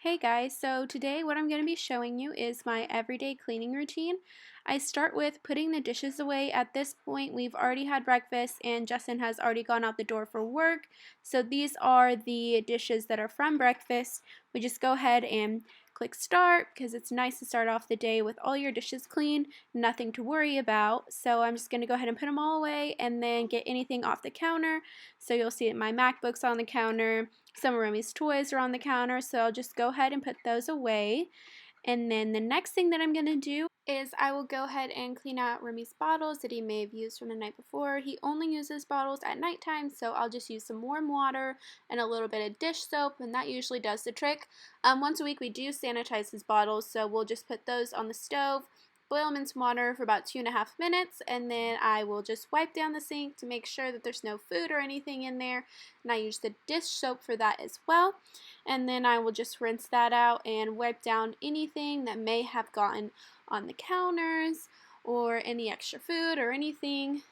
Hey guys, so today what I'm going to be showing you is my everyday cleaning routine. I start with putting the dishes away. At this point, we've already had breakfast and Justin has already gone out the door for work. So these are the dishes that are from breakfast. We just go ahead and click start because it's nice to start off the day with all your dishes clean, nothing to worry about. So I'm just going to go ahead and put them all away and then get anything off the counter. So you'll see my MacBook's on the counter. Some of Remy's toys are on the counter, so I'll just go ahead and put those away. And then the next thing that I'm going to do is I will go ahead and clean out Remy's bottles that he may have used from the night before. He only uses bottles at nighttime, so I'll just use some warm water and a little bit of dish soap, and that usually does the trick. Once a week we do sanitize his bottles, so we'll just put those on the stove, boil them in some water for about 2.5 minutes, and then I will just wipe down the sink to make sure that there's no food or anything in there, and I use the dish soap for that as well. And then I will just rinse that out and wipe down anything that may have gotten on the counters or any extra food or anything.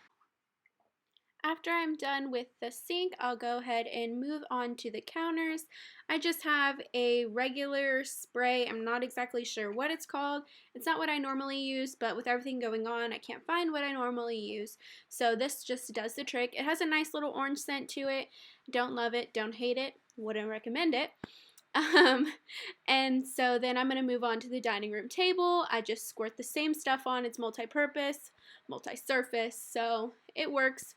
After I'm done with the sink, I'll go ahead and move on to the counters. I just have a regular spray. I'm not exactly sure what it's called. It's not what I normally use, but with everything going on, I can't find what I normally use. So this just does the trick. It has a nice little orange scent to it. Don't love it, don't hate it, wouldn't recommend it. And so then I'm going to move on to the dining room table. I just squirt the same stuff on. It's multi-purpose, multi-surface, so it works.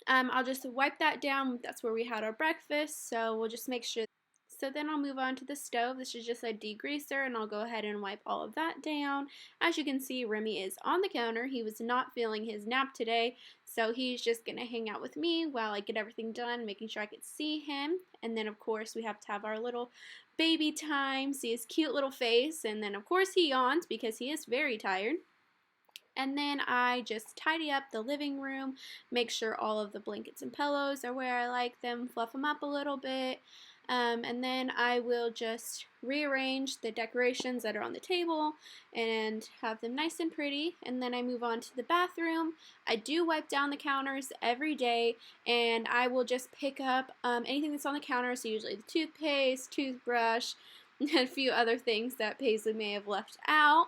I'll just wipe that down. That's where we had our breakfast, so we'll just make sure. So then I'll move on to the stove. This is just a degreaser, and I'll go ahead and wipe all of that down. As you can see, Remy is on the counter. He was not feeling his nap today, so he's just going to hang out with me while I get everything done, making sure I can see him. And then, of course, we have to have our little baby time, see his cute little face, and then, of course, he yawns because he is very tired. And then I just tidy up the living room, make sure all of the blankets and pillows are where I like them, fluff them up a little bit, and then I will just rearrange the decorations that are on the table and have them nice and pretty. And then I move on to the bathroom. I do wipe down the counters every day, and I will just pick up anything that's on the counter, so usually the toothpaste, toothbrush, and a few other things that Paisley may have left out.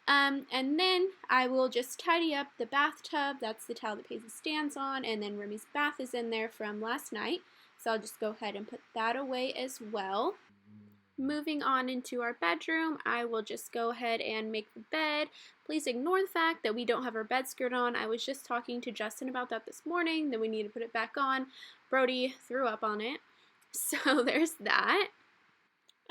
And then I will just tidy up the bathtub. That's the towel that Paisley stands on, and then Remy's bath is in there from last night. So I'll just go ahead and put that away as well. Moving on into our bedroom, I will just go ahead and make the bed. Please ignore the fact that we don't have our bed skirt on. I was just talking to Justin about that this morning, that we need to put it back on. Brody threw up on it. So there's that.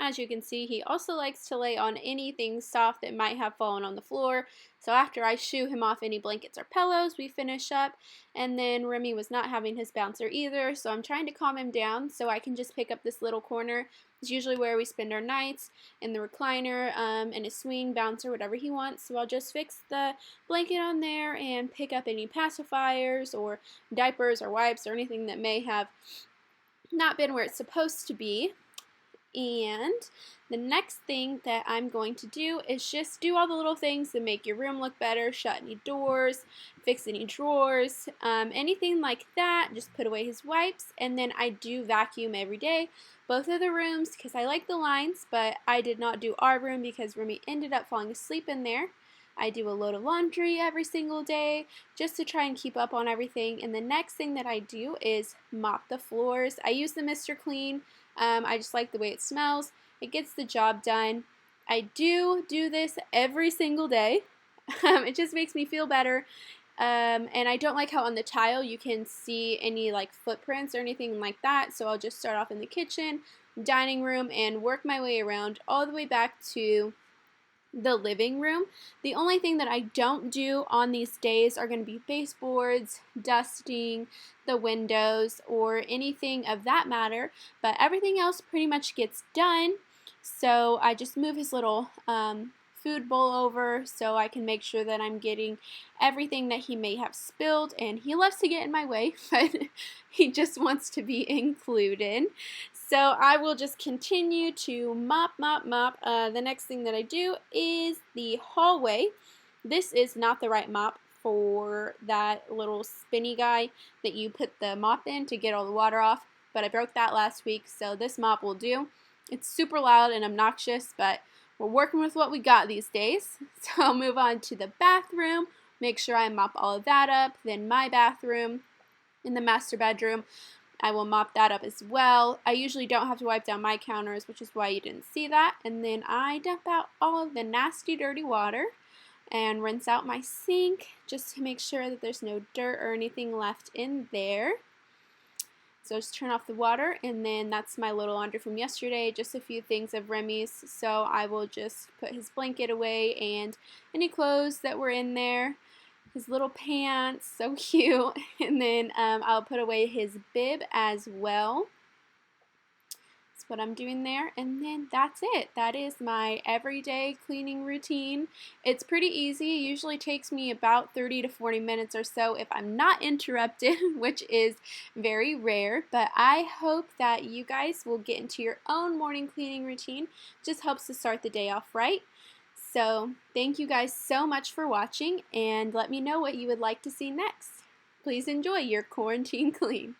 As you can see, he also likes to lay on anything soft that might have fallen on the floor. So after I shoo him off any blankets or pillows, we finish up. And then Remy was not having his bouncer either, so I'm trying to calm him down so I can just pick up this little corner. It's usually where we spend our nights, in the recliner, in a swing, bouncer, whatever he wants. So I'll just fix the blanket on there and pick up any pacifiers or diapers or wipes or anything that may have not been where it's supposed to be. And the next thing that I'm going to do is just do all the little things that make your room look better, shut any doors, fix any drawers, anything like that. Just put away his wipes, and then I do vacuum every day, both of the rooms, because I like the lines, but I did not do our room because Remy ended up falling asleep in there. I do a load of laundry every single day just to try and keep up on everything. And the next thing that I do is mop the floors. I use the Mr. Clean. I just like the way it smells. It gets the job done. I do this every single day. It just makes me feel better. And I don't like how on the tile you can see any like footprints or anything like that. So I'll just start off in the kitchen, dining room, and work my way around all the way back to the living room. The only thing that I don't do on these days are going to be baseboards, dusting, the windows, or anything of that matter, but everything else pretty much gets done. So I just move his little food bowl over so I can make sure that I'm getting everything that he may have spilled, and he loves to get in my way, but he just wants to be included. So I will just continue to mop. The next thing that I do is the hallway. This is not the right mop for that little spinny guy that you put the mop in to get all the water off, but I broke that last week, so this mop will do. It's super loud and obnoxious, but we're working with what we got these days. So I'll move on to the bathroom, make sure I mop all of that up. Then my bathroom in the master bedroom, I will mop that up as well. I usually don't have to wipe down my counters, which is why you didn't see that. And then I dump out all of the nasty, dirty water and rinse out my sink just to make sure that there's no dirt or anything left in there. So just turn off the water, and then that's my little laundry from yesterday, just a few things of Remy's. So I will just put his blanket away and any clothes that were in there, his little pants, so cute, and then I'll put away his bib as well. That's what I'm doing there, and then that's it. That is my everyday cleaning routine. It's pretty easy. It usually takes me about 30 to 40 minutes or so if I'm not interrupted, which is very rare, but I hope that you guys will get into your own morning cleaning routine. It just helps to start the day off right. So thank you guys so much for watching, and let me know what you would like to see next. Please enjoy your quarantine clean.